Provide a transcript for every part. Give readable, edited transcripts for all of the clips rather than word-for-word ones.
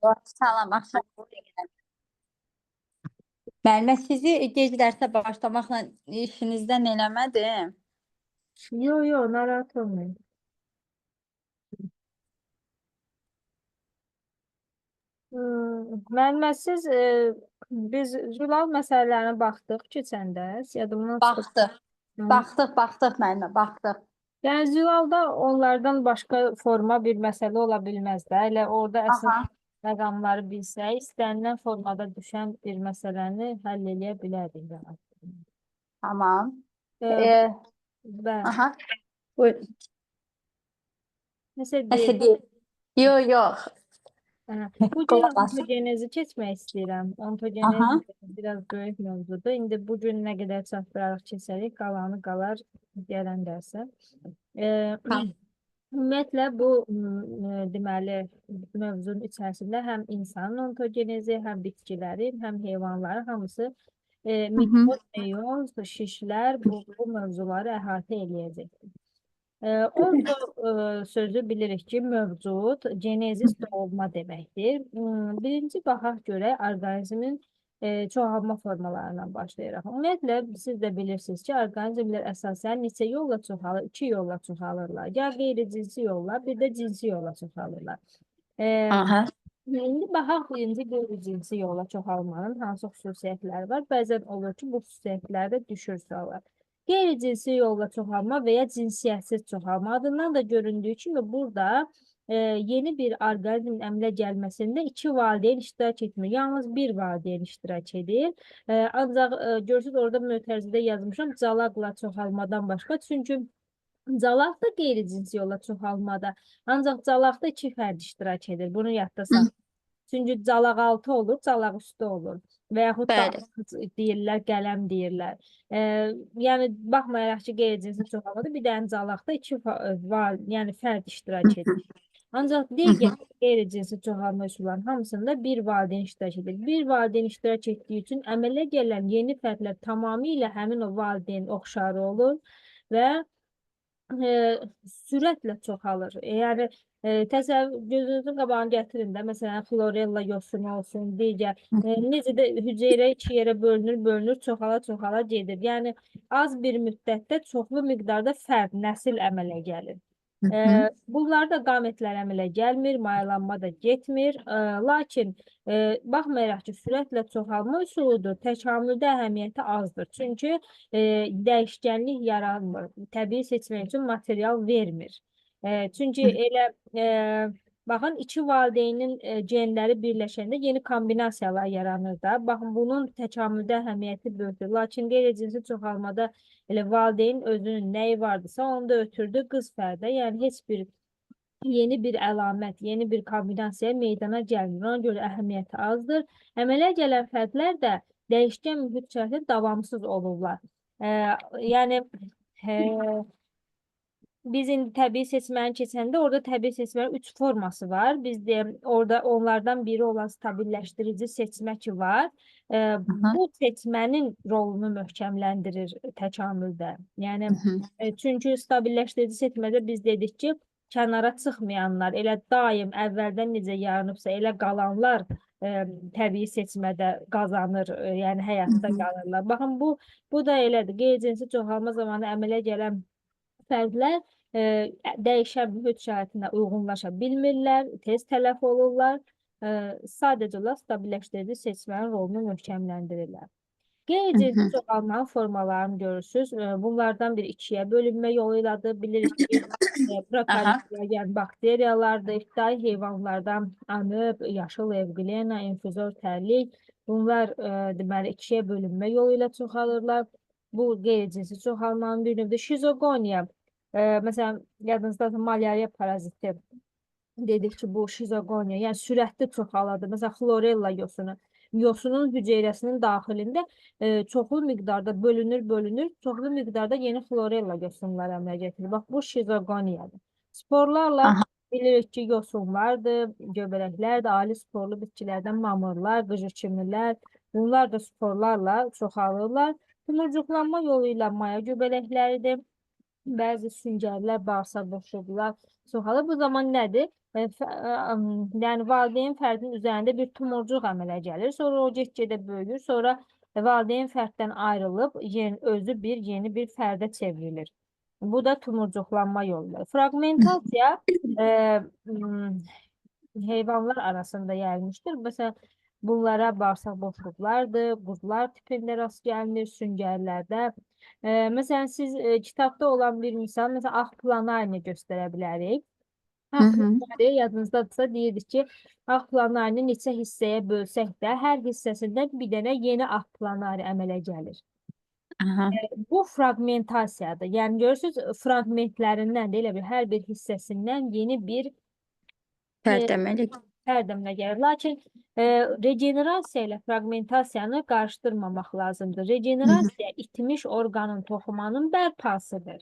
Salam, axşam. Müəllimə, sizi gec dərsə başlamaqla işinizdən eləmədim. Yo yo narahat olmayın. Müəllimə, biz Zülal məsələlərinə baxdıq keçəndə, yadımdan çıxıb. Baxdıq, Hı. baxdıq müəllimə, baxdıq. Yəni Zülalda onlardan başqa forma bir məsələ ola bilməz də. Elə orada əsas Aha, məqamları bilsək, istənilən formada düşən bir məsələni həll eləyə bilərik. Yəni. tamam. Ee, Ee, və aha, buyurun. nəsə Nəsə deyək. deyil. Yox. Bu gün Qulaq asın. ontogenezi keçmək istəyirəm. Ontogenez Aha. biraz böyük mövzudur. İndi bu gün nə qədər çatdıraraq keçərik, qalanı qalar gələn dərsə. Tamam. Ümumiyyətlə bu deməli mövzunun içərisində həm insanın ontogenezi, həm bitkilərin, həm heyvanların hamısı Hı hı. mikrob, meyoz, şişlər bu mövzuları əhatə eləyəcəkdir. Onto sözü bilirik ki, mövcud, genezis doğulma deməkdir. Birinci baxaq görək orqanizmin çoxalma formalarından başlayıraq. Ümumiyyətlə, siz də bilirsiniz ki, orqanizmlər əsasən neçə yolla çoxalır? İki yolla çoxalırlar. Ya qeyri-cinsi yolla, bir də cinsi yolla çoxalırlar. E, Aha. İndi baxaq birinci qeyri-cinsi yolla çoxalmanın hansı xüsusiyyətləri var? Bəzən olur ki, bu xüsusiyyətlərdə düşür suallar. Qeyri-cinsi yolla çoxalma və ya cinsiyyətsiz çoxalma adından da göründüyü kimi burada yeni bir orqanizmin əmələ gəlməsində iki valideyn iştirak etmir. Yalnız bir valideyn iştirak edir. Ancaq görürsünüz orada mötərizədə yazmışam calaqla çoxalmadan başqa. Çünki calaq da qeyri-cinsi yolla çoxalmada. Ancaq calaqda iki fərd iştirak edir. Bunu yadda Hı, saxlayın. Çünki calaq altı olur, calaq üstü olur. Və yaxud da bəli. deyirlər, qələm deyirlər. Yəni baxmayaraq ki, qeyri-cinsi çoxalmada bir dənə calaqda iki yəni fərd iştirak edir. Ancaq Hı hı. digər qeyri-cinsi çoxalma üsullarının hamısında bir valideyn iştirak edir. Bir valideyn iştirak etdiyi üçün əmələ gələn yeni fərdlər tamamilə həmin o valideyn oxşarı olur və sürətlə çoxalır. Yəni gözünüzün qabağına gətirin də, məsələn, xlorella yosunu olsun, digər necə də hüceyrə iki yerə bölünür, çoxala gedir. Yəni az bir müddətdə çoxlu miqdarda fərd, nəsil əmələ gəlir. Hı hı. Bunlarda qametlər əmələ gəlmir, mayalanma da getmir. Lakin baxmayaraq ki, sürətlə çoxalma üsuludur, təkamüldə əhəmiyyəti azdır. Çünki dəyişkənlik yaranmır. Təbii seçmək üçün material vermir. Çünki elə baxın iki valideynin genləri birləşəndə yeni kombinasiyalar yaranır da. Baxın bunun təkamüldə əhəmiyyəti böyükdür. Lakin qeyri-cinsi çoxalmada elə valideyn özünün nəyi vardısa onu da ötürdü qız fərdə. Yəni heç bir yeni bir əlamət, yeni bir kombinasiya meydana gəlmir. Ona görə əhəmiyyəti azdır. Əmələ gələn fərdlər də dəyişkən mühit şərtində davamsız olurlar. Yəni biz indi təbii seçməni keçəndə orada təbii seçmənin 3 forması var. Bizdə orada onlardan biri olan stabilləşdirici seçmə ki var. Aha. Bu seçmənin rolunu möhkəmləndirir təkamüldə. Yəni Hı hı. çünki stabilləşdirici seçmədə biz dedik ki, kənara çıxmayanlar elə daim əvvəldən necə yaranıbsa elə qalanlar təbii seçmədə qazanır, yəni Hı həyatda hı. qalırlar. Baxın bu da elədir. Qeyri-cinsi çoxalma zamanı əmələ gələn fərdlər dəyişən mühit şəraitinə uyğunlaşa bilmirlər, tez tələf olurlar. Sadəcə olaraq stabilləşdirici seçmənin rolunu möhkəmləndirirlər. Hı Qeyri-cinsi hı. çoxalmanın formalarını görürsünüz. Bunlardan biri ikiyə bölünmə yolu ilədir. Bilirik ki, Aha. prokaryotiklər, yəni bakteriyalardır, ibtidai heyvanlardan amöb, yaşıl evqlena, infuzor tərlik. Bunlar deməli ikiyə bölünmə yolu ilə çoxalırlar. Bu qeyri-cinsi çoxalmanın bir növüdür. Şizogoniya, məsələn, yadınızda malyariya paraziti dedik ki, bu şizogoniya, yəni sürətli çoxaladır. Məsələn, xlorella yosunu. Yosunun hüceyrəsinin daxilində çoxlu miqdarda bölünür, çoxlu miqdarda yeni xlorella yosunlar əmələ gətirir. Bax, bu şizogoniyadır. Sporlarla Aha. bilirik ki, yosunlardır, göbələklərdir, ali sporlu bitkilərdən mamırlar, qıcırçınlılar, bunlar da sporlarla çoxalırlar. Tumurcuqlanma yolu ilə maya göbələkləridir. Bəzi süngərlər, bağırsaq boşluqlar çoxalır. Bu zaman nədir? Yəni valideyn fərdin üzərində bir tumurcuq əmələ gəlir. Sonra o get-gedə böyüyür. Sonra valideyn fərddən ayrılıb özü yeni bir fərdə çevrilir. Bu da tumurcuqlanma yoludur. Fraqmentasiya heyvanlar arasında yayılmışdır. Məsələn, bunlara bağırsaq boşluqlardır, buzlar tipində rast gəlinir, süngərlərdə. Məsələn, siz kitabda olan bir misal, məsələn, ağ planarini göstərə bilərik. Hı Ağ hı. planari yadınızdadırsa deyirdik ki, ağ planarini neçə hissəyə bölsək də, hər hissəsindən bir dənə yeni ağ planari əmələ gəlir. Aha. Bu fraqmentasiyadır. Yəni görürsüz, fraqmentlərindən də elə bir hər bir hissəsindən yeni bir Fərd əmələ. fərd əmələ gəlir. Lakin regenerasiya ilə fraqmentasiyanı qarışdırmamaq lazımdır. Regenerasiya itmiş orqanın, toxumanın bərpasıdır.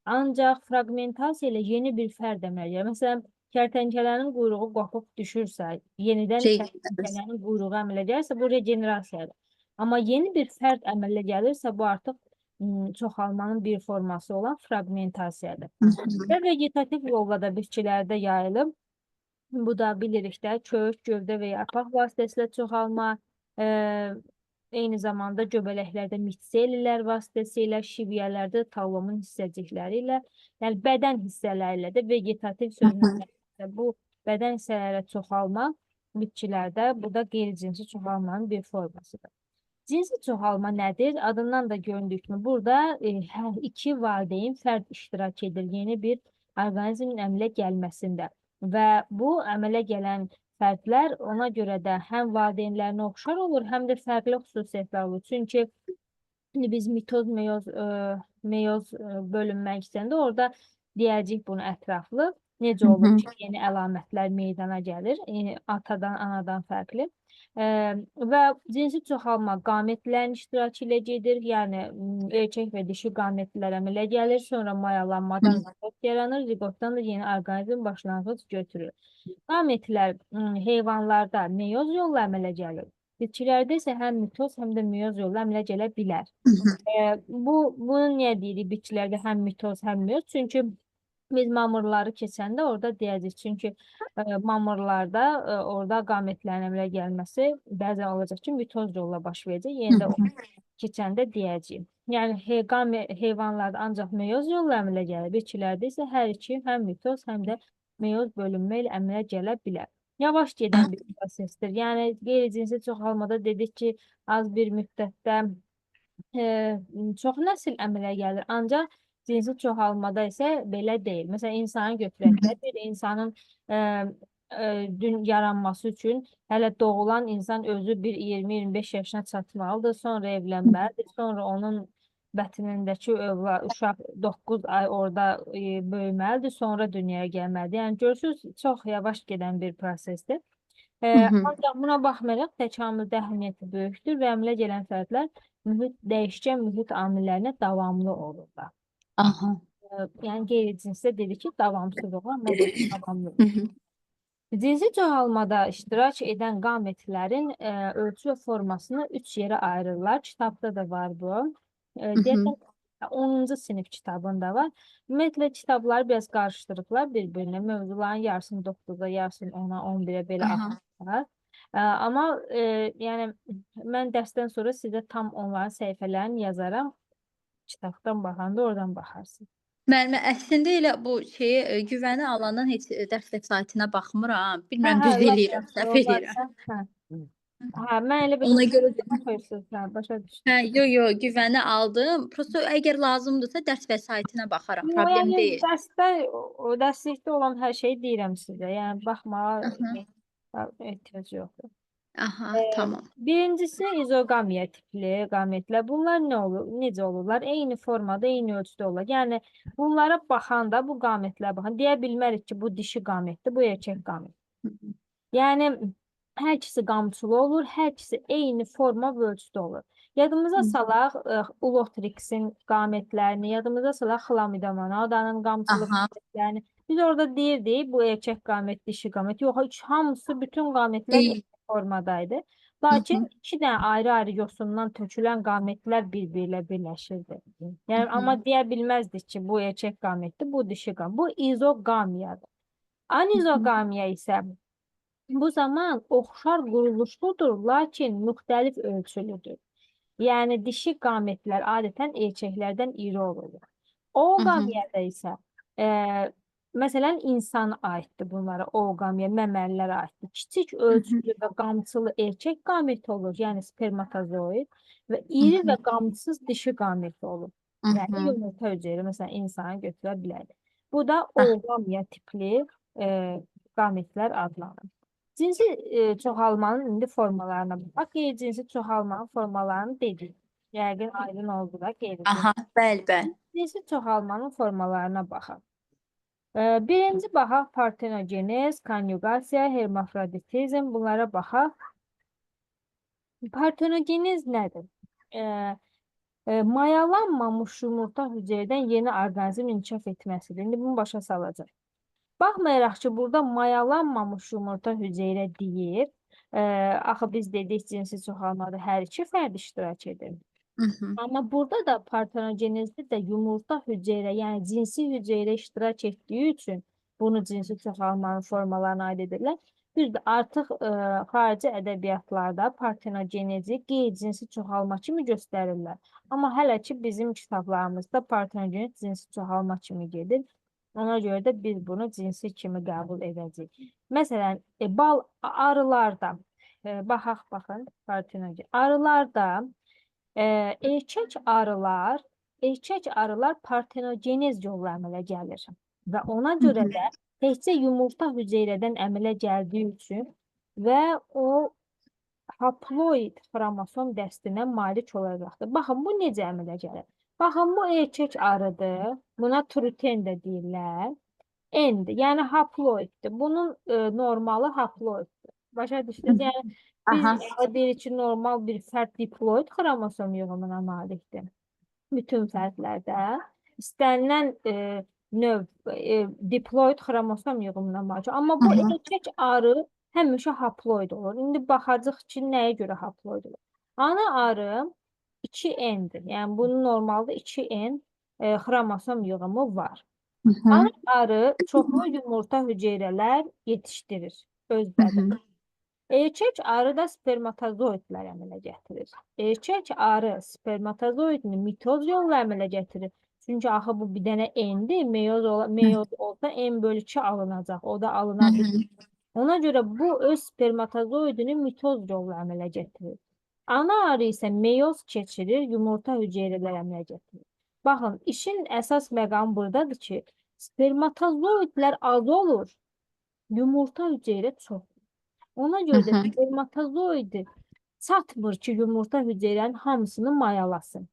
Ancaq fraqmentasiya ilə yeni bir fərd əmələ gəlir. Məsələn, kərtənkələnin quyruğu qopub düşürsə, yenidən kərtənkələnin quyruğu əmələ gəlirsə, bu regenerasiyadır. Amma yeni bir fərd əmələ gəlirsə, bu artıq çoxalmanın bir forması olan fraqmentasiyadır. Və vegetativ yolla da bitkilərdə yayılıb. Bu da bilirik də kök, gövdə və yarpaq vasitəsilə çoxalma, eyni zamanda göbələklərdə mitsellər vasitəsilə, şivyələrdə talomun hissəcikləri ilə, yəni bədən hissələri ilə də vegetativ sözünə bu bədən hissələrə çoxalma bitkilərdə, bu da qeyri-cinsi çoxalmanın bir formasıdır. Cinsi çoxalma nədir? Adından da göründüyü kimi burada iki valideyn fərd iştirak edir yeni bir orqanizmin əmələ gəlməsində. Və bu əmələ gələn fərdlər ona görə də həm valideynlərinə oxşar olur, həm də fərqli xüsusiyyətlər olur. Çünki biz mitoz, meyoz bölünmək istəyəndə orada deyəcəyik bunu ətraflı. Necə olur ki, yeni əlamətlər meydana gəlir, atadan, anadan fərqli. Və cinsi çoxalma qametlərin iştirakı ilə gedir. Yəni erkək və dişi qametlər əmələ gəlir, sonra mayalanmadan zigot yaranır, zigotdan da yeni orqanizm başlanğıc götürür. Qametlər heyvanlarda meyoz yolla əmələ gəlir. Bitkilərdə isə həm mitoz, həm də meyoz yolla əmələ gələ bilər. Bunu niyə deyirik bitkilərdə həm mitoz, həm meyoz? Çünki biz mamırları keçəndə orada deyəcəyik. Çünki mamırlarda orada qametlərin əmələ gəlməsi bəzən olacaq ki, mitoz yolla baş verəcək. Yenə də keçəndə deyəcəyik. Yəni heyvanlarda ancaq meyoz yolla əmələ gəlir. Bitkilərdə isə hər iki həm mitoz, həm də meyoz bölünmə ilə əmələ gələ bilər. Yavaş gedən bir prosesdir. Yəni qeyri-cinsi çoxalmada dedik ki, az bir müddətdə çox nəsil əmələ gəlir. Ancaq cinsi çoxalmada isə belə deyil. Məsələn, insanı götürək də, bir insanın yaranması üçün hələ doğulan insan özü bir 20-25 yaşına çatmalıdır, sonra evlənməlidir, sonra onun bətnindəki uşaq 9 ay orada böyüməlidir, sonra dünyaya gəlməlidir. Yəni görürsünüz, çox yavaş gedən bir prosesdir. Ancaq buna baxmayaraq təkamüldə əhəmiyyəti böyükdür və əmələ gələn fərdlər dəyişkən mühit amillərinə davamlı olurlar. Yəni qeyri-cinsdə dedik ki, davamsız olur, amma bu davamlı. Cinsi çoxalmada iştirak edən qametlərin ölçü və formasını 3 yerə ayırırlar. Kitabda da var bu. Deyəsən 10-cu sinif kitabında var. Ümumiyyətlə kitabları biraz qarışdırıblar bir-birinə. Mövzuların yarısını 9-a, yarısını 10-a, 11-ə belə atmışlar. Amma yəni mən dərsdən sonra sizə tam onların səhifələrini yazaram. Kitabdan baxanda oradan baxarsınız. Müəllimə, əslində elə bu şeyi güvəni alandan heç dərs vəsaitinə baxmıram. Bilmirəm, düz eləyirəm, səhv eləyirəm. Mən elə bir Ona görə başa düşdüm. Yo, güvəni aldım. Prosto əgər lazımdırsa dərs vəsaitinə baxaram, problem deyil. Dərslikdə olan hər şeyi deyirəm sizə. Yəni baxmağa ehtiyac yoxdur. Tamam. Birincisi izogamiya tipli qametlər. Bunlar necə olurlar? Eyni formada, eyni ölçüdə olurlar. Yəni bunlara baxanda, bu qametlərə baxanda deyə bilmərik ki, bu dişi qametdir, bu erkək qamət. Yəni hər ikisi qamçılı olur, hər ikisi eyni forma və ölçüdə olur. Yadımıza salaq Ulotrixin qametlərini, yadımıza salaq Xlamidamanadanın qamçılı qametlərini. Biz orada deyirdik, bu erkək qamət, dişi qamət. Yox, hamısı, bütün qamətlər eyni formadaydı. Lakin 2 dənə ayrı-ayrı yosundan tökülən qamətlər bir-birilə birləşirdi. Yəni amma deyə bilməzdik ki, bu erkək qamətdir, bu dişi qamət. Bu izogamiyadır. Anizoqamiya isə bu zaman oxşar quruluşludur, lakin müxtəlif ölçülüdür. Yəni dişi qametlər adətən erkəklərdən iri olur. Ooqamiyada isə məsələn insana aiddir bunlara, ooqamiya, məməlilərə aiddir. Kiçik ölçülü və qamçılı erkək qameti olur, yəni spermatozoid və iri və qamçısız dişi qameti olur. Yəni yumurta hüceyrə, məsələn insana götürə bilərik. Bu da ooqamiya tipli qametlər adlanır. Cinsi çoxalmanın indi formalarına baxaq. Qeyri-cinsi çoxalmanın formalarını dedik. Yəqin aydın oldu da qeyri-cinsi. Aha, bəli. Cinsi çoxalmanın formalarına baxaq. Birinci baxaq partenogenez, konjugasiya, hermafroditizm. Bunlara baxaq. Partenogenez nədir? Mayalanmamış yumurta hüceyrədən yeni orqanizm inkişaf etməsidir. İndi bunu başa salacaq. Baxmayaraq ki, burada mayalanmamış yumurta hüceyrə deyir. Axı biz dedik cinsi çoxalmada hər iki fərd iştirak edir. Amma burada da partenogenezdə də yumurta hüceyrə, yəni cinsi hüceyrə iştirak etdiyi üçün bunu cinsi çoxalmanın formalarına aid edirlər. Düzdür, artıq xarici ədəbiyyatlarda partenogenezi qeyri-cinsi çoxalma kimi göstərirlər. Amma hələ ki bizim kitablarımızda partenogenez cinsi çoxalma kimi gedir. Ona görə də biz bunu cinsi kimi qəbul edəcəyik. Məsələn, arılarda, baxın, partenogen. Arılarda erkək arılar partenogenez yolla əmələ gəlir. Və ona görə də təkcə yumurta hüceyrədən əmələ gəldiyi üçün və o haploid xromosom dəstinə malik olacaqdır. Baxın, bu necə əmələ gəlir? Baxın, bu erkək arıdır. Buna truten də deyirlər. N-dir, yəni haploiddir. Bunun normalı haploiddir. Başa düşdünüz? Yəni biz deyirik ki, normal bir fərd diploid xromosom yığımına malikdir. Bütün fərdlərdə istənilən növ diploid xromosom yığımına malikdir. Amma bu erkək arı həmişə haploid olur. İndi baxacaq ki, nəyə görə haploid olur? Ana arı 2N-dir. Yəni bunun normalda 2N xromosom yığımı var. Ana arı çoxlu yumurta hüceyrələr yetişdirir öz bədənində. Erkək arı da spermatozoidlər əmələ gətirir. Erkək arı spermatozoidini mitoz yolla əmələ gətirir. Çünki axı bu bir dənə N-dir, meyoz olsa N bölü 2 alınacaq. O da alına bilir. Ona görə bu öz spermatozoidini mitoz yolla əmələ gətirir. Ana arı isə meyoz keçirir, yumurta hüceyrələr əmələ gətirir. Baxın, işin əsas məqamı buradadır ki, spermatozoidlər az olur, yumurta hüceyrə çox. Ona görə də spermatozoidi çatmır ki, yumurta hüceyrənin hamısını mayalasın.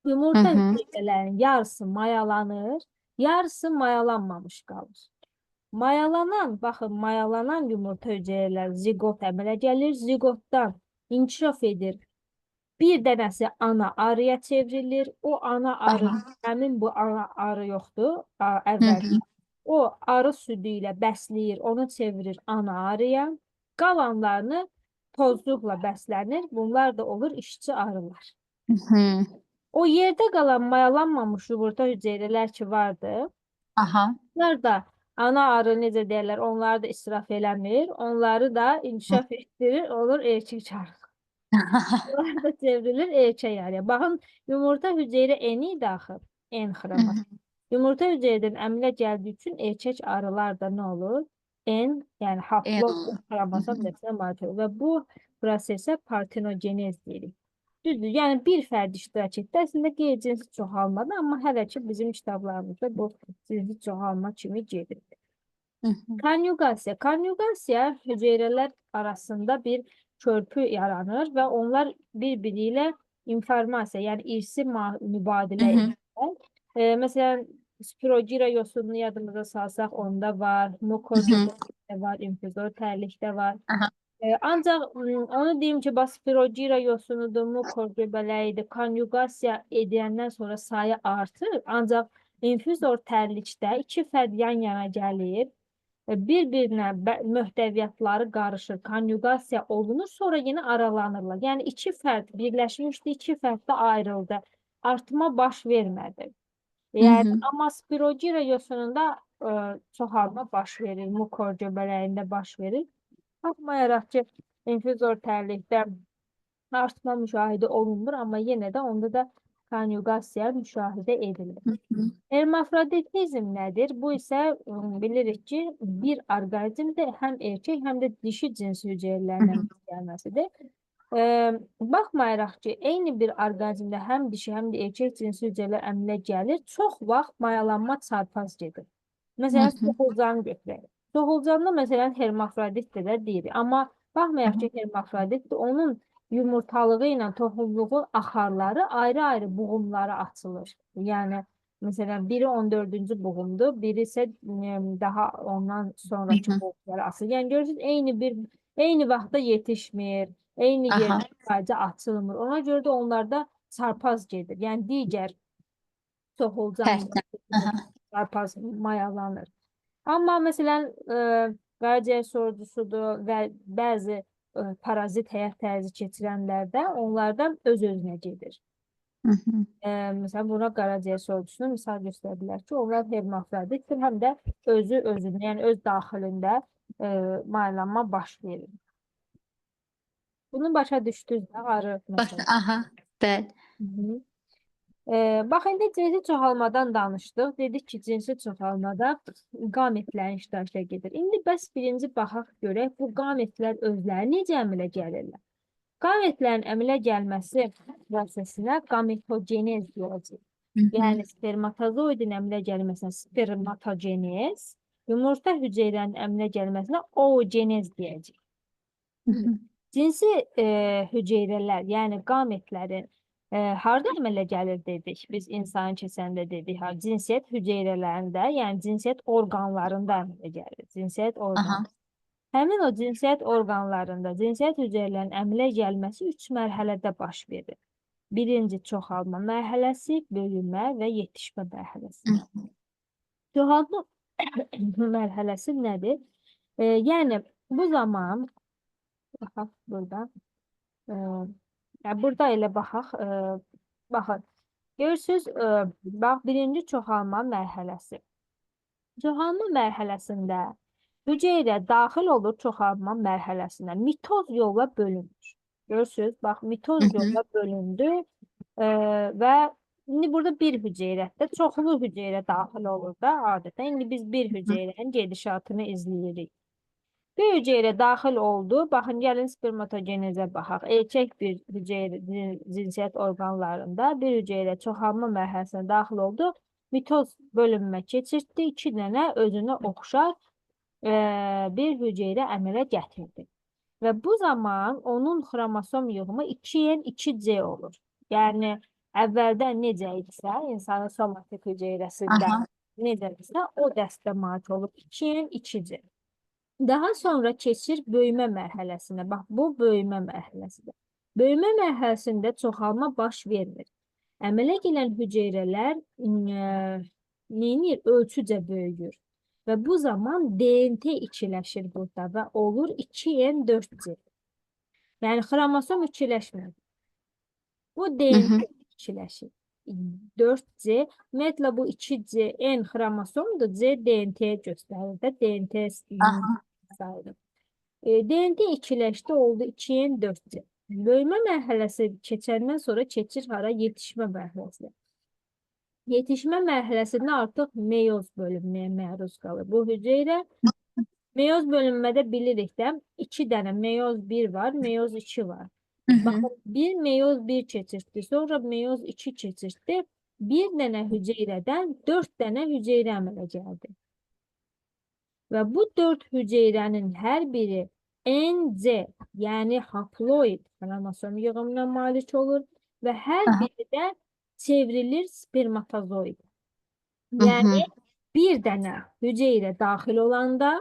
Yumurta hüceyrələrin yarısı mayalanır, yarısı mayalanmamış qalır. Mayalanan yumurta hüceyrələr zigot əmələ gəlir, zigotdan inkişaf edir. Bir dənəsi ana arıya çevrilir. O ana arı, həmin bu ana arı yoxdur, əvvəlki. O arı südü ilə bəsləyir, onu çevirir ana arıya. Qalanlarını tozluqla bəslənir. Bunlar da olur işçi arılar. O yerdə qalan mayalanmamış yumurta hüceyrələr ki vardır. Bunlar da ana arı necə deyirlər, onları da israf eləmir. Onları da inkişaf etdirir, olur erkək arı. Bunlar da çevrilir erkək arıya. Baxın, yumurta hüceyrə eni idi axı, N xromosom. Yumurta hüceyrədən əmələ gəldiyi üçün erkək arılar da nə olur? N, yəni haploid xromosom dəstinə malik olur. Və bu prosesə partenogenez deyirik. Düzdür, yəni bir fərd iştirak etdi. Əslində qeyri-cinsi çoxalmadı, amma hələ ki bizim kitablarımızda bu cinsi çoxalma kimi gedir. Konjugasiya. Konjugasiya hüceyrələr arasında bir körpü yaranır və onlar bir-biri ilə informasiya, yəni irsi mübadilə edirlər. Məsələn, spirogira yosununu yadımıza salsaq, onda var, mukozada var, infuzor tərlikdə var. Ancaq onu deyim ki, spirogira yosunudur, mukoz göbələyidir, konjugasiya edəndən sonra sayı artır. Ancaq infuzor tərlikdə iki fərd yan-yana gəlir, bir-birinə möhtəviyyatları qarışır, konjugasiya olunur, sonra yenə aralanırlar. Yəni iki fərd birləşmişdi, iki fərd də ayrıldı. Artma baş vermədi. Yəni, amma spirogira yosununda çoxalma baş verir, mukor göbələyində baş verir. Baxmayaraq ki, infuzor tərlikdə artma müşahidə olunmur, amma yenə də onda da konjugasiya müşahidə edilir. Hermafroditizm nədir? Bu isə bilirik ki, bir orqanizmdə həm erkək, həm də dişi cins hüceyrələrin gəlməsidir. Baxmayaraq ki, eyni bir orqanizmdə həm dişi, həm də erkək cins hüceyrələr əmələ gəlir, çox vaxt mayalanma çarpaz gedir. Məsələn, soxulcanı götürək. Soxulcanda məsələn hermafroditdir də deyirik. Amma baxmayaq ki, hermafroditdir, onun yumurtalığı ilə toxumluğun axarları ayrı-ayrı buğumlara açılır. Yəni, məsələn, biri 14-cü buğumdur, biri isə daha ondan sonraki buğumlara açılır. Yəni, görürsünüz, eyni vaxtda yetişmir, eyni yerdə sadəcə açılmır. Ona görə də onlarda çarpaz gedir. Yəni, digər soxulcan çarpaz mayalanır. Amma məsələn, qaraciyər sorucusudur və bəzi parazit həyat tərzi keçirənlərdə onlardan öz-özünə gedir. Məsələn, buna qaraciyər sorucusuna misal göstərə bilər ki, onlar hermafroditdir, həm də özü-özünə, yəni öz daxilində mayalanma baş verir. Bunu başa düşdünüz də, arı məsələn. Aha, bəli. Bax, indi cinsi çoxalmadan danışdıq. Dedik ki, cinsi çoxalmada qametlərin iştirakı gedir. İndi bəs birinci baxaq görək, bu qametlər özləri necə əmələ gəlirlər? Qametlərin əmələ gəlməsi prosesinə gametogenez deyəcək. Yəni, spermatozoidin əmələ gəlməsinə spermatogenez, yumurta hüceyrənin əmələ gəlməsinə oogenez deyəcək. Cinsi hüceyrələr, yəni qametlərin harda əmələ gəlir dedik, biz insanı keçəndə dedik, cinsiyyət hüceyrələrində, yəni cinsiyyət orqanlarında əmələ gəlir. Cinsiyyət orqanları. Həmin o cinsiyyət orqanlarında cinsiyyət hüceyrələrinin əmələ gəlməsi 3 mərhələdə baş verir. Birinci çoxalma mərhələsi, böyümə və yetişmə mərhələsi. Çoxalma mərhələsi nədir? Yəni, bu zaman, baxaq burada, burada elə baxaq, baxın, görürsünüz, bax, birinci çoxalma mərhələsi. Çoxalma mərhələsində hüceyrə daxil olur çoxalma mərhələsinə, mitoz yolla bölünür. Görürsünüz, bax, mitoz yolla bölündü və indi burada bir hüceyrədə çoxlu hüceyrə daxil olur da adətən. İndi biz bir hüceyrənin gedişatını izləyirik. Bir hüceyrə daxil oldu. Baxın, gəlin spermatogenezə baxaq. Erkək bir hüceyrə cinsiyyət orqanlarında bir hüceyrə çoxalma mərhələsinə daxil oldu. Mitoz bölünmə keçirtdi. 2 dənə özünə oxşar bir hüceyrə əmələ gətirdi. Və bu zaman onun xromosom yığımı 2n2c olur. Yəni, əvvəldən necə idisə, insanın somatik hüceyrəsində necədirsə, o dəstə malik olur 2n2c. Daha sonra keçir böyümə mərhələsinə. Bax, bu böyümə mərhələsidir. Böyümə mərhələsində çoxalma baş vermir. Əmələ gələn hüceyrələr ölçücə böyüyür. Və bu zaman DNT ikiləşir burada və olur 2n4c. Yəni, xromosom ikiləşmir. Bu DNT ikiləşir. 4c, ümumiyyətlə bu 2c N xromosomdur, C DNT göstərir də, DNT sayılır. DNT ikiləşdi, oldu 2n4c. Böyümə mərhələsi keçəndən sonra keçir hara? Yetişmə mərhələsinə. Yetişmə mərhələsində artıq meyoz bölünməyə məruz qalır. Bu hüceyrə meyoz bölünmədə bilirik də 2 dənə meyoz 1 var, meyoz 2 var. Baxın, bir meyoz 1 keçirtdi, sonra meyoz 2 keçirtdi. Bir dənə hüceyrədən 4 dənə hüceyrə əmələ gəldi. Və bu 4 hüceyrənin hər biri NC, yəni haploid xromosom yığımına malik olur və hər biri də çevrilir spermatozoid. Yəni, bir dənə hüceyrə daxil olanda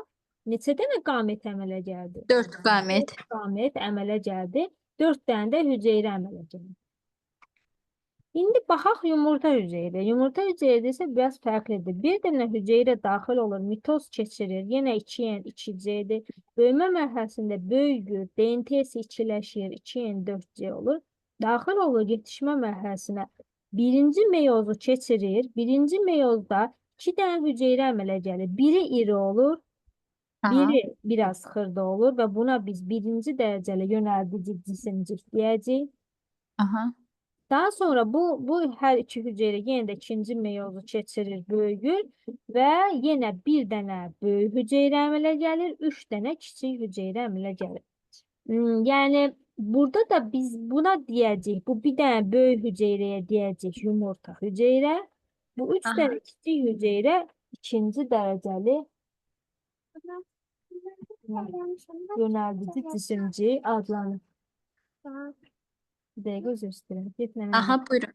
neçə dənə qamet əmələ gəldi? 4 qamet. 4 qamet əmələ gəldi. 4 dənə də hüceyrə əmələ gəldi. İndi baxaq yumurta hüceyrə. Yumurta hüceyrə isə biraz fərqlidir. Bir dənə hüceyrə daxil olur, mitoz keçirir. Yenə 2n2c-dir. Böyümə mərhələsində böyüyür, DNT-si ikiləşir, 2n4c olur. Daxil olur yetişmə mərhələsinə. birinci meyozu keçirir. Birinci meyozda 2 dənə hüceyrə əmələ gəlir. Biri iri olur, Aha. biri biraz xırda olur və buna biz birinci dərəcəli yönəldici cisimcik deyəcəyik. Aha. Daha sonra bu hər iki hüceyrə yenə də ikinci meyozu keçirir, böyüyür və yenə bir dənə böyük hüceyrə əmələ gəlir, 3 dənə kiçik hüceyrə əmələ gəlir. Yəni burada da biz buna deyəcəyik, bu bir dənə böyük hüceyrəyə deyəcəyik yumurta hüceyrə, bu 3 Aha. dənə kiçik hüceyrə ikinci dərəcəli yönəldici cisimci adlanır. Bir dəqiqə üzr istəyirəm. Getməyəm. Aha, buyurun.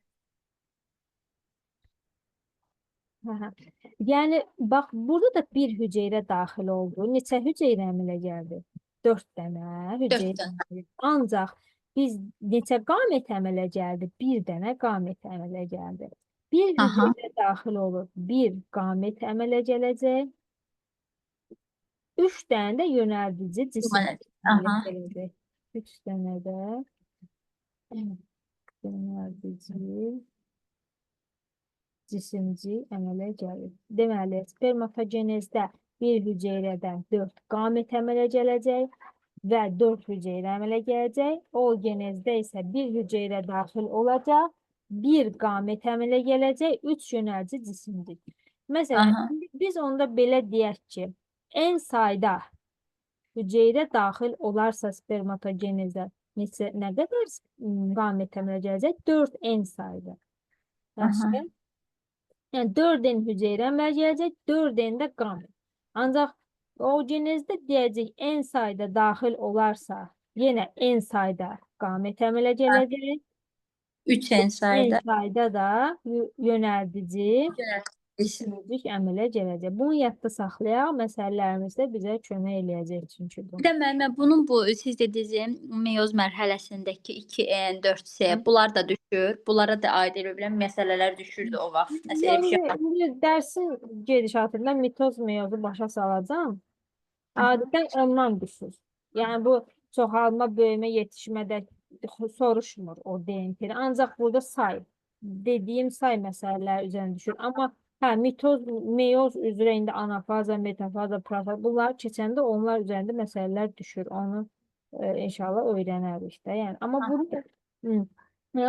Yəni bax burada da bir hüceyrə daxil oldu. Neçə hüceyrə əmələ gəldi? 4 dənə hüceyrə. dənə. Ancaq biz neçə qamət əmələ gəldi? Bir dənə qamət əmələ gəldi. Bir Aha. hüceyrə daxil olur. Bir qamət əmələ gələcək. 3 dənə də yönəldici cisim əmələ Aha. gələcək. 3 dənə də yönəldici cisimci əmələ gəlir. Deməli, spermatogenezdə bir hüceyrədən 4 qamət əmələ gələcək və 4 hüceyrə əmələ gələcək. Oogenezdə isə bir hüceyrə daxil olacaq, bir qamət əmələ gələcək, 3 yönəldici cisimdir. Məsələn, Aha. biz onda belə deyək ki, en sayda hüceyrə daxil olarsa spermatogenezdə nə qədər qamət əmələ gələcək? 4 en sayda. Yaxşı. Yəni 4 en hüceyrə əmələ gələcək, 4 en də qamət. Ancaq oogenezdə deyəcək en sayda daxil olarsa, yenə en sayda qamət əmələ gələcək. 3 en En sayda. sayda da yönəldici cisimcik əmələ gələcək. Bunu yadda saxlayaq, məsələlərimizdə bizə kömək eləyəcək çünki bu. Bir də müəllimə, bunun bu siz dediyiniz meyoz mərhələsindəki 2N, 4C bunlar da düşür. Bunlara da aid elə bilən məsələlər düşürdü o vaxt. Nəsə elə bir şey var. İndi dərsin gedişatında mitoz meyozu başa salacağam. Adətən ondan düşür. Yəni bu çoxalma, böyümə, yetişmədə soruşmur o DNT-ni. Ancaq burada say, dediyim say məsələlər üzərində düşür. Amma mitoz, meyoz üzrə indi anafaza, metafaza, profaza bunlar keçəndə onlar üzərində məsələlər düşür. Onu inşallah öyrənərik də. Yəni amma burada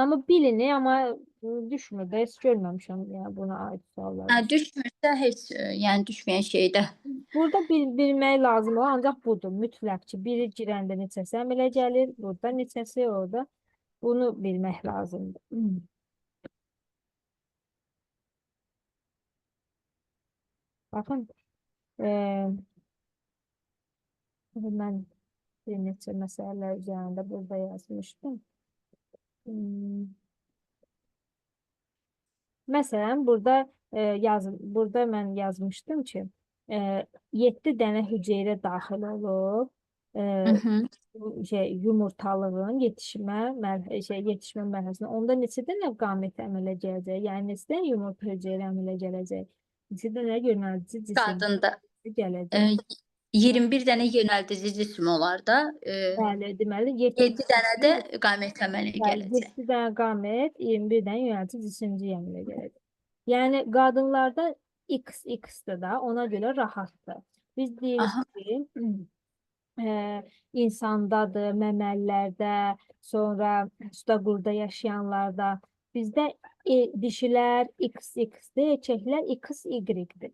amma bilini, amma düşmür də, heç görməmişəm yəni buna aid suallar. Düşmürsə heç, yəni düşməyən şeydə. Burada bilmək lazım olan ancaq budur. Mütləq ki, biri girəndə neçəsi əmələ gəlir, burada neçəsi, orada. Bunu bilmək lazımdır. Baxın, mən bir neçə məsələlər üzərində burada yazmışdım. Məsələn, burada mən yazmışdım ki, 7 dənə hüceyrə daxil olub, yumurtalığın yetişmə mərhələsində. Onda neçə dənə qamət əmələ gələcək? Yəni neçə dənə yumurta hüceyrə əmələ gələcək? Neçə dənə yönəldici cisim Qadında gələcək? 21 dənə yönəldici cisim olar da. Bəli, deməli 7 dənə də qamət əmələ gələcək. 7 dənə qamət, 21 dənə yönəldici cisimci əmələ gələcək. Yəni qadınlarda XX-dir da, ona görə rahatdır. Biz deyirik ki, insandadır, məməlilərdə, sonra suda yaşayanlarda bizdə dişilər XX-dir, erkəklər XY-dir.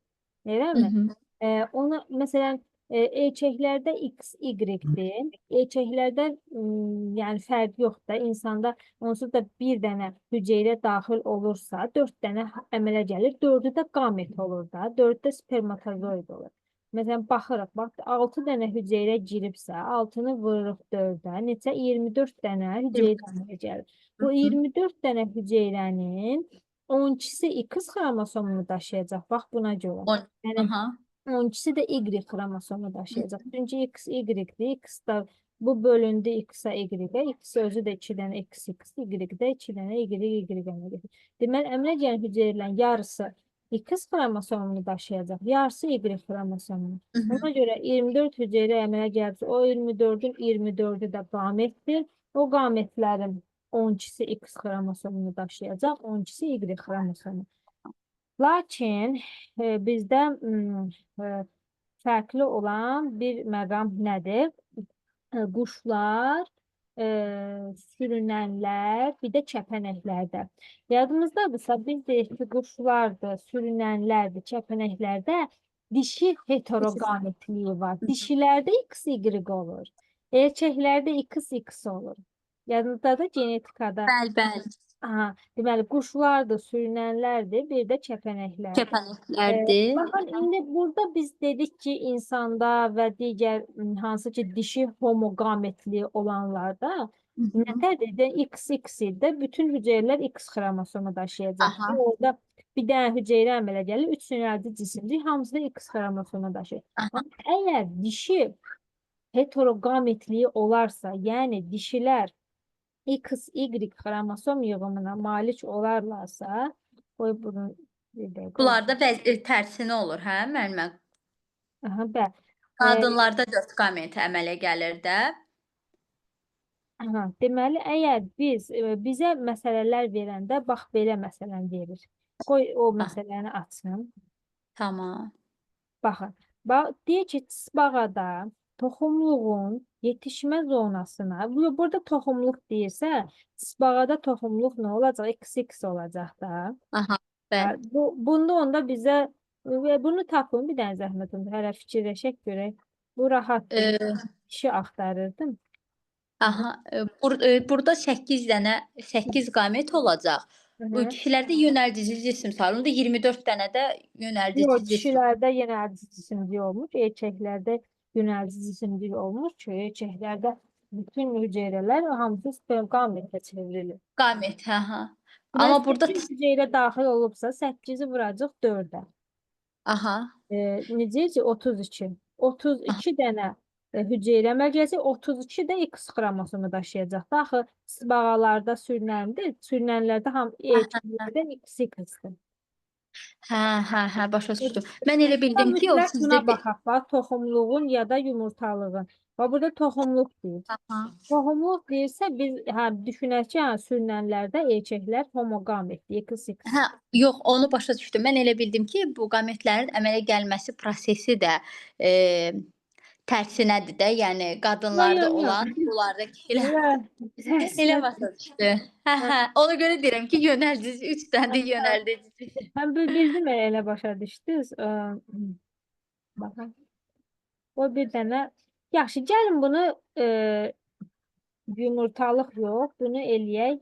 Eləmi? Ona məsələn erkəklərdə XY-dir. Erkəklərdə yəni fərq yoxdur. İnsanda onsuz da bir dənə hüceyrə daxil olursa, 4 dənə əmələ gəlir. 4-ü də qamət olur da. 4-ü də spermatozoid olur. Məsələn, baxırıq, bax 6 dənə hüceyrə giribsə, 6-nı vururuq 4-ə, neçə 24 dənə hüceyrə əmələ gəlir. Bu 24 dənə hüceyrənin 12-si X xromosomunu daşıyacaq. Bax buna görə. Yəni 12-si də Y xromosomu daşıyacaq. Çünki X Y-dir. X da bu bölündü X-a Y-ə. X özü də 2 dənə X, Y-də 2 dənə Y əmələ gəlir. Deməli, əmələ gələn hüceyrələrin yarısı X xromosomunu daşıyacaq, yarısı Y xromosomunu. Ona görə 24 hüceyrə əmələ gəlirsə, o 24-ün 24-ü də qamətdir. O qamətlərin 12'si X xromosomunu daşıyacaq, 12'si Y xromosomu. Lakin bizdə fərqli olan bir məqam nədir? Quşlar, sürünənlər, bir də kəpənəklərdə. Yadımızdadırsa, biz deyək ki, quşlardır, sürünənlərdir, kəpənəklərdə dişi heterogametliyi var. Dişilərdə XY olur. Erkəklərdə XX olur. Yadınızdadır genetikada. Bəli, bəli. Aha, deməli, quşlardır, sürünənlərdir, bir də kəpənəklərdir. Kəpənəklərdir. Baxın, indi burada biz dedik ki, insanda və digər hansı ki dişi homogametli olanlarda nətədir? XX-də bütün hüceyrələr X xromosomu daşıyacaq. Aha. Orada bir dənə hüceyrə əmələ gəlir, 3 nömrəli cisimdir, hamısı da X xromosomu daşıyır. Amma əgər dişi heterogametliyi olarsa, yəni dişilər XY xromosom yığımına malik olarlarsa, qoy bunu bir dəqiqə. Bunlarda tərsini olur, hə, müəllimə? Aha, bəli. Qadınlarda 4 qameti əmələ gəlir də. Aha, deməli, əgər bizə məsələlər verəndə, bax belə məsələn verir. Qoy o məsələni açsın. Tamam. Baxın, deyək ki, çısbağada toxumluğun yetişmə zonasına, burada toxumluq deyirsə, çısbağada toxumluq nə olacaq? XX olacaq da. Aha, bəli. Bunda onda bizə, bunu tapın, bir dənə zəhmət oldu, hələ fikirləşək görək. Bu rahatdır, işi axtarırdım. Aha, burada 8 dənə, 8 qamet olacaq. Bu kişilərdə yönəldici cisim sayılır, 24 dənə də yönəldici Yox, cisim. kişilərdə yönəldici cisimcilik olmuş, erkəklərdə yönəldici cisimcilik olmuş ki, erkəklərdə bütün hüceyrələr hamısı sperm qametə çevrilir. Qamət, hə. Amma burada hüceyrə daxil olubsa, 8-i vuracaq 4-ə. aha. Necə? 32. 32 dənə hüceyrə əmələ gələcək, 32 də X xromosomu daşıyacaq. Axı sısbağalarda sürünəndir, sürünənlərdə erkəklərdə XX-dir. Hə, başa düşdüm. Mən elə bildim ki, o Mütləq buna sizdə baxaq, toxumluğun ya da yumurtalığın. Bax, burada toxumluq deyir. Toxumluq deyirsə, biz düşünək ki, sürünənlərdə erkəklər homogametdir, XX. Hə, yox, onu başa düşdüm. Mən elə bildim ki, bu qametlərin əmələ gəlməsi prosesi də tərsinədir də, yəni qadınlarda olan, bunlarda kişilər. Elə başa düşdü. Hə, ona görə deyirəm ki, yönəldici 3 dənə də yönəldici. Mən bildim elə başa düşdünüz. Baxın. O bir dənə. Yaxşı, gəlin bunu yumurtalıq yox, bunu eləyək.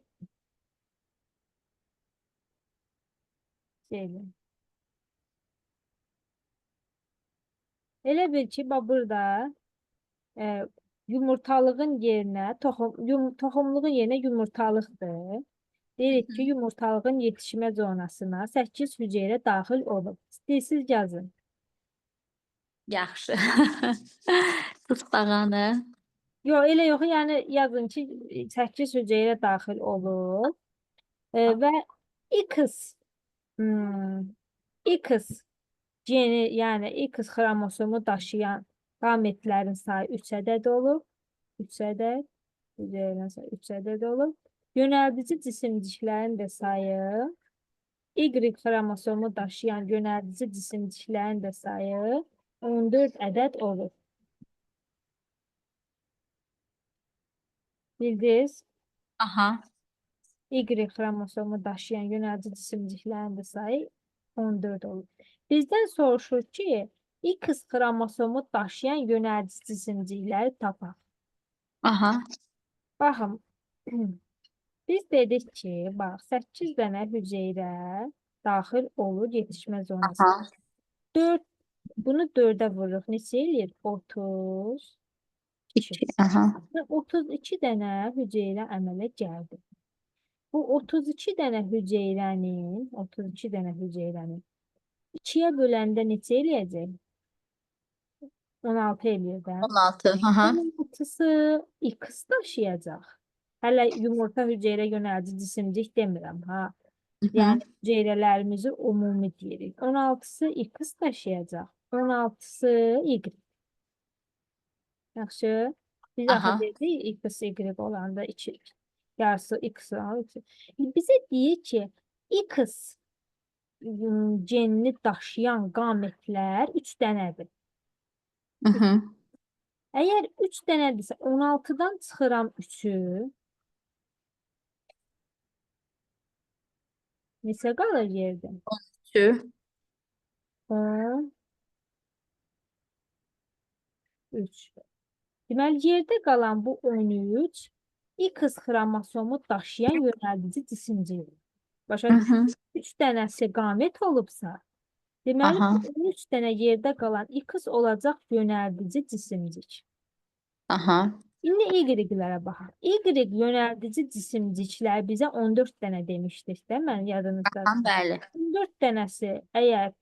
Elə bil ki, burada yumurtalığın yerinə, toxumluğun yerinə yumurtalıqdır. Deyirik ki, yumurtalığın yetişmə zonasına 8 hüceyrə daxil olub. İstəyirsiniz yazın. Yaxşı. Tısbağanı. Yox, elə yox, yəni yazın ki, 8 hüceyrə daxil olub və X geni, yəni X xromosomu daşıyan qametlərin sayı 3 ədəd olub. 3 ədəd, hüceyrənin sayı 3 ədəd olub. Yönəldici cisimciklərin də sayı, Y xromosomu daşıyan yönəldici cisimciklərin də sayı 14 ədəd olur. Bildiniz? Aha. Y xromosomu daşıyan yönəldici cisimciklərin də sayı 14 olur. Bizdən soruşur ki, X xromosomu daşıyan yönəldici cisimcikləri tapaq. Aha. Baxın, biz dedik ki, bax, 8 dənə hüceyrə daxil olur yetişmə zonasına. 4, bunu 4-ə vururuq. Neçə eləyir? 32. Aha. 32 dənə hüceyrə əmələ gəldi. Bu 32 dənə hüceyrənin 2-yə böləndə neçə eləyəcək? 16 eləyir də. 16. Aha. 16-sı X daşıyacaq. Hələ yumurta hüceyrə yönəldici cisimcik demirəm, ha. Yəni hüceyrələrimizi ümumi deyirik. 16-sı X daşıyacaq. 16-sı Y. Yaxşı. Biz axı dedik X, Y olanda 2. yarısı X-i. Bizə deyir ki, X genini daşıyan qametlər 3 dənədir. Əgər 3 dənədirsə, 16-dan çıxıram 3-ü, neçə qalır yerdə? 10, 3. Deməli, yerdə qalan bu 13 X xromosomu daşıyan yönəldici cisimcidir. Başa düşün. 3 dənəsi qamət olubsa, deməli, Aha. bu 13 dənə yerdə qalan X olacaq yönəldici cisimcik. Aha. İndi Y-lərə baxaq. Y yönəldici cisimciklər bizə 14 dənə demişdik də, mən yadınızda. Bəli. 14 dənəsi əgər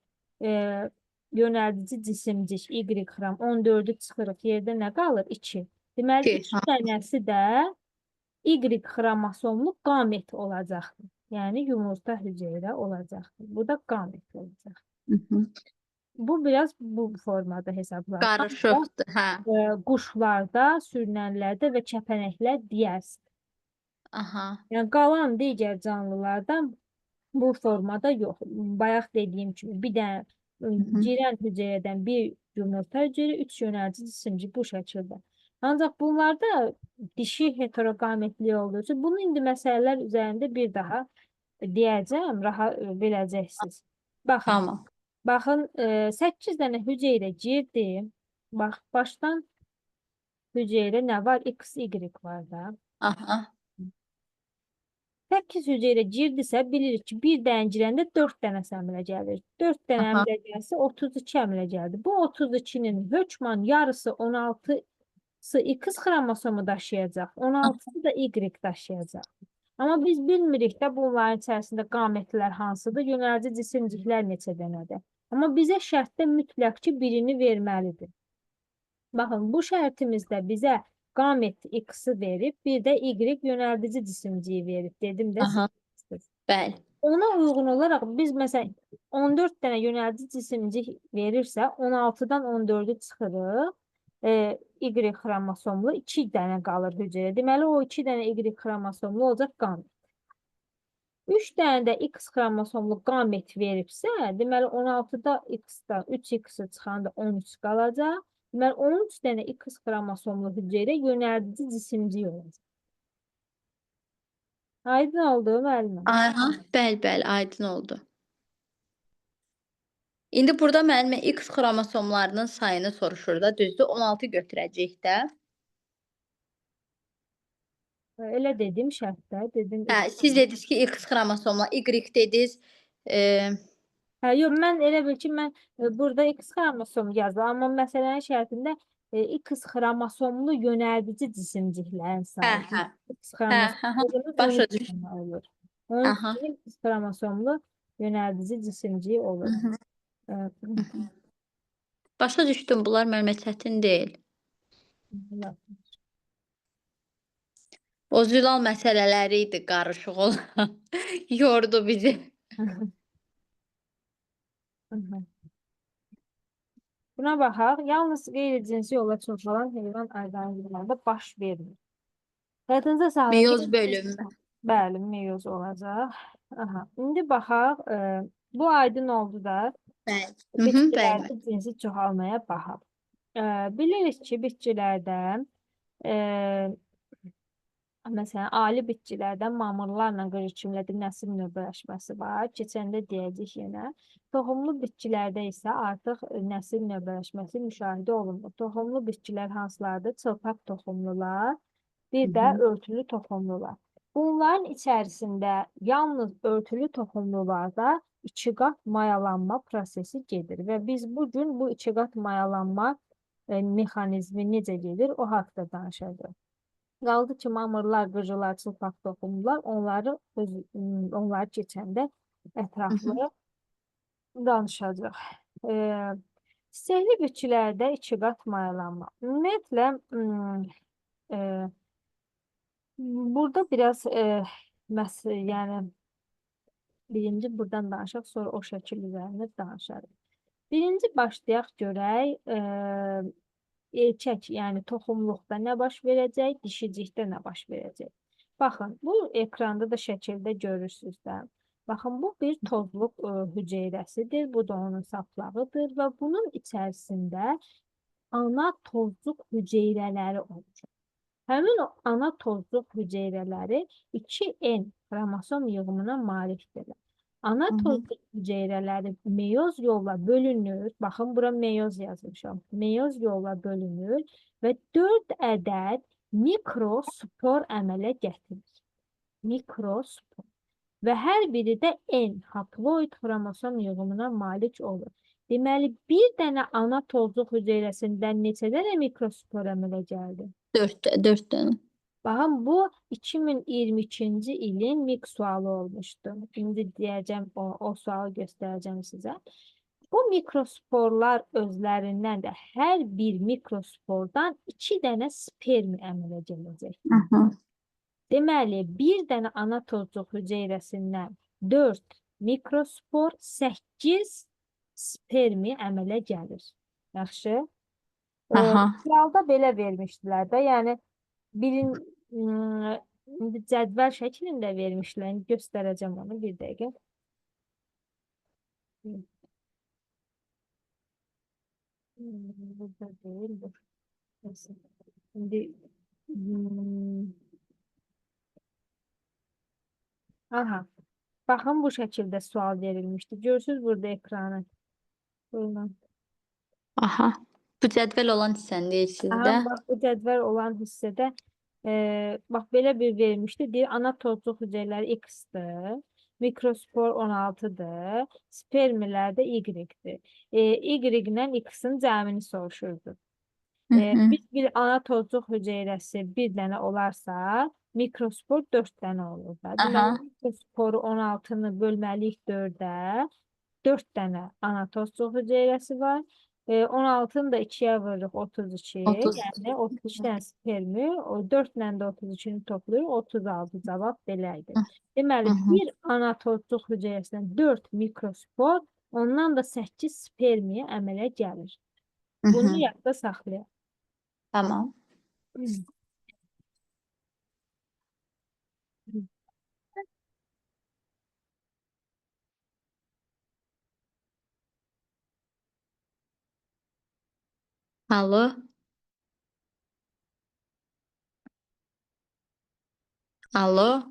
yönəldici cisimcik Y xrom 14-ü çıxırıq, yerdə nə qalır? 2. Deməli, 2 dənəsi də Y xromosomlu qamət olacaqdır. Yəni, yumurta hüceyrə olacaqdır. Bu da qamət olacaq. Bu biraz bu formada hesablanır. Qarışıqdır, hə. Quşlarda, sürünənlərdə və kəpənəklər deyərsin. Aha. Yəni, qalan digər canlılardan bu formada yox. Bayaq dediyim kimi, bir dənə girən hüceyrədən bir yumurta hüceyrə, 3 yönəldici cisimci bu şəkildə. Ancaq bunlarda dişi heteroqametli olduğu üçün, bunu indi məsələlər üzərində bir daha deyəcəm, rahat biləcəksiniz. Baxın. Tamam. Baxın, 8 dənə hüceyrə girdi. Bax, başdan hüceyrə nə var? X, Y var da. Aha. 8 hüceyrə girdisə, bilirik ki, bir dənə girəndə 4 dənə əmələ gəlir. 4 dənə əmələ gəlsə, 32 əmələ gəldi. Bu 32-nin hökman yarısı 16-sı X xromosomu daşıyacaq, 16-sı da Y daşıyacaq. Amma biz bilmirik də bunların içərisində qamətlər hansıdır, yönəldici cisimciklər neçə dənədir. Amma bizə şərtdə mütləq ki, birini verməlidir. Baxın, bu şərtimizdə bizə qamət X-i verib, bir də Y yönəldici cisimciyi verib. Dedim də siz. Bəli. Ona uyğun olaraq biz məsələn 14 dənə yönəldici cisimcik verirsə, 16-dan 14-ü çıxırıq. Y xromosomlu 2 dənə qalır hüceyrə. Deməli, o 2 dənə Y xromosomlu olacaq qamət. 3 dənə də X xromosomlu qamət veribsə, deməli 16-da X-da 3X-i çıxanda 13 qalacaq. Deməli, 13 dənə X xromosomlu hüceyrə yönəldici cisimcik olacaq. Aydın oldu, müəllimə? Aha, bəli, aydın oldu. İndi burada müəllimə X xromosomlarının sayını soruşur da, düzdür? 16 götürəcəyik də. Elə dedim şərtdə, dedim. Hə, siz dediniz ki, X xromosomla, Y dediniz. Hə, yox, mən elə bil ki, mən burada X xromosom yazdım, amma məsələnin şərtində X xromosomlu yönəldici cisimciklərin sayı. Hə. X xromosomlu Başa düşdüm. olur. Onun üçün X xromosomlu yönəldici cisimciyi olur. Başa düşdüm, bunlar müəllimə çətin deyil. O zülal məsələləri idi, qarışıq olan. Yordu bizi. Buna baxaq. Yalnız qeyri-cinsi yolla çoxalan heyvan orqanizmlərində baş vermir. Yadınıza salın. Meyoz bölünmə. Bəli, meyoz olacaq. Aha. İndi baxaq. Bu aydın oldu da. Bəli. Bitkilərdə cinsi çoxalmaya baxaq. Bilirik ki, bitkilərdə məsələn, ali bitkilərdə mamırlarla qırıkimlədə nəsil növbələşməsi var. Keçəndə deyəcək yenə. Toxumlu bitkilərdə isə artıq nəsil növbələşməsi müşahidə olunur. Toxumlu bitkilər hansılardır? Çılpaq toxumlular, bir də örtülü toxumlular. Bunların içərisində yalnız örtülü toxumlularda 2 qat mayalanma prosesi gedir və biz bugün bu 2 qat mayalanma mexanizmi necə gedir, o haqda danışacağıq. Qaldı ki, mamırlar, qıcılar, çılpaq toxumlular, onları keçəndə ətraflı danışacaq. Çiçəkli bitkilərdə 2 qat mayalanma. Ümumiyyətlə, burada biraz yəni birinci buradan danışaq, sonra o şəkil üzərində danışarıq. Birinci başlayaq görək, erkək, yəni toxumluqda nə baş verəcək, dişicikdə nə baş verəcək. Baxın, bu ekranda da şəkildə görürsünüz də. Baxın, bu bir tozluq hüceyrəsidir. Bu da onun saplağıdır və bunun içərisində ana tozluq hüceyrələri olur. Həmin o ana tozluq hüceyrələri 2N xromosom yığımına malikdirlər. Ana tozluq hüceyrələri meyoz yolla bölünür. Baxın, bura meyoz yazmışam. Meyoz yolla bölünür və 4 ədəd mikrospor əmələ gətirir. Mikrospor. Və hər biri də N haploid xromosom yığımına malik olur. Deməli, bir dənə ana tozluq hüceyrəsindən neçə dənə mikrospor əmələ gəldi? 4 dənə. Baxın, bu 2022-ci ilin MIQ sualı olmuşdu. İndi deyəcəm, o sualı göstərəcəm sizə. Bu mikrosporlar özlərindən də hər bir mikrospordan 2 dənə sperm əmələ gələcək. Deməli, bir dənə ana tozluq hüceyrəsindən 4 mikrospor, 8 spermi əmələ gəlir. Yaxşı? Sualda belə vermişdilər də, yəni indi cədvəl şəklində vermişlər. İndi göstərəcəm onu bir dəqiqə. Burada deyildir. İndi aha. Baxın, bu şəkildə sual verilmişdi. Görürsünüz burada ekranı. Buyurun. Aha. Bu cədvəl olan hissəni deyirsiniz də. Aha, bax, bu cədvəl olan hissədə bax, belə bir vermişdi. Deyir, ana tozluq hüceyrələri X-dır. Mikrospor 16-dır. Spermilər də Y-dir. Y-lə X-in cəmini soruşurdu. Bir ana tozluq hüceyrəsi bir dənə olarsa, mikrospor 4 dənə olur da. Deməli, mikrosporu 16-nı bölməliyik 4-ə. 4 dənə ana tozluq hüceyrəsi var. 16-nı da 2-yə vururuq 32. 30. Yəni 32 dənə spermi, 4 ilə də 32-ni toplayırıq, 36 cavab belə idi. Deməli, bir ana tozluq hüceyrəsindən 4 mikrospor, ondan da 8 spermiyə əmələ gəlir. Bunu yadda saxlayaq. Tamam. Alo. Alo.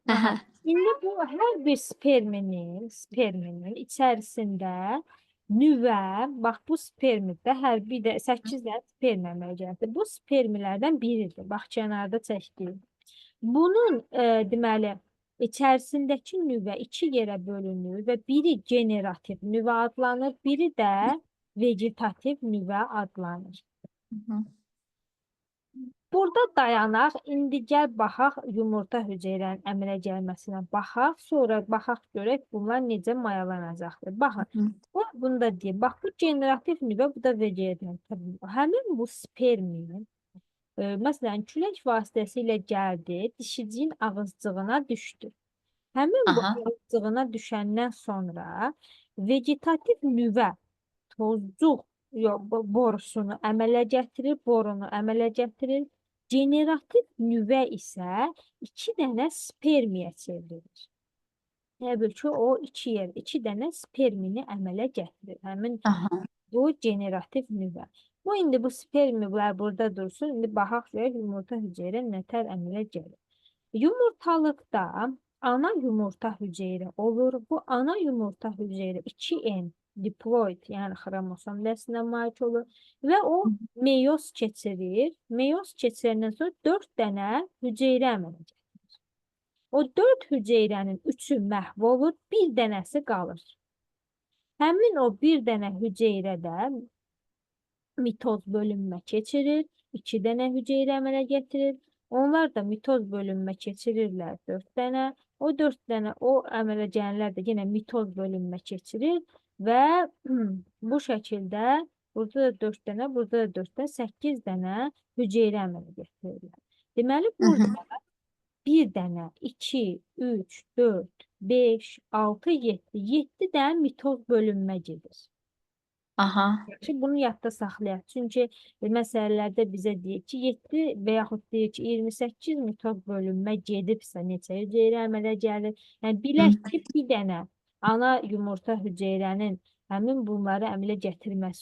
Aha. İndi bu hər bir sperminin içərisində nüvə, bax bu spermdə hər bir də 8 dənə sperm əmələ gəlir. Bu spermilərdən biridir. Bax kənarda çəkdim. Bunun deməli içərisindəki nüvə 2 yerə bölünür və biri generativ nüvə adlanır, biri də vegetativ nüvə adlanır. Burada dayanaq. İndi gəl baxaq yumurta hüceyrənin əmələ gəlməsinə baxaq. Sonra baxaq görək bunlar necə mayalanacaqdır. Baxın. Bunu da deyim. Bax bu generativ nüvə, bu da vegetativ. Həmin bu spermin məsələn külək vasitəsilə gəldi, dişiciyin ağızcığına düşdü. Həmin bu ağızcığına düşəndən sonra vegetativ nüvə tozcuq borusunu əmələ gətirir, borunu əmələ gətirir. Generativ nüvə isə 2 dənə spermiyə çevrilir. Təbii ki, o 2 dənə spermini əmələ gətirir. Həmin bu generativ nüvə. Bu indi bu spermilər burada dursun. İndi baxaq görək yumurta hüceyrə nətər əmələ gəlir. Yumurtalıqda ana yumurta hüceyrə olur. Bu ana yumurta hüceyrə 2N diploid, yəni xromosom dəstinə malik olur və o meyoz keçirir. Meyoz keçirəndən sonra 4 dənə hüceyrə əmələ gətirir. O 4 hüceyrənin 3-ü məhv olur, bir dənəsi qalır. Həmin o bir dənə hüceyrədə mitoz bölünmə keçirir, 2 dənə hüceyrə əmələ gətirir. Onlar da mitoz bölünmə keçirirlər 4 dənə. O 4 dənə o əmələ gələnlər də yenə mitoz bölünmə keçirir. Və bu şəkildə burada da 4 dənə, burada da 4 dənə, 8 dənə hüceyrə əmələ gətirirlər. Deməli, burada 1 dənə, 2, 3, 4, 5, 6, 7. 7 dənə mitoz bölünmə gedir. Aha. Yaxşı, bunu yadda saxlayaq. Çünki məsələlərdə bizə deyir ki, 7 və yaxud deyir ki, 28 metod bölünmə gedibsə neçə hüceyrə əmələ gəlir? Yəni bilək ki, bir dənə ana yumurta hüceyrənin həmin bunları əmələ gətirməsi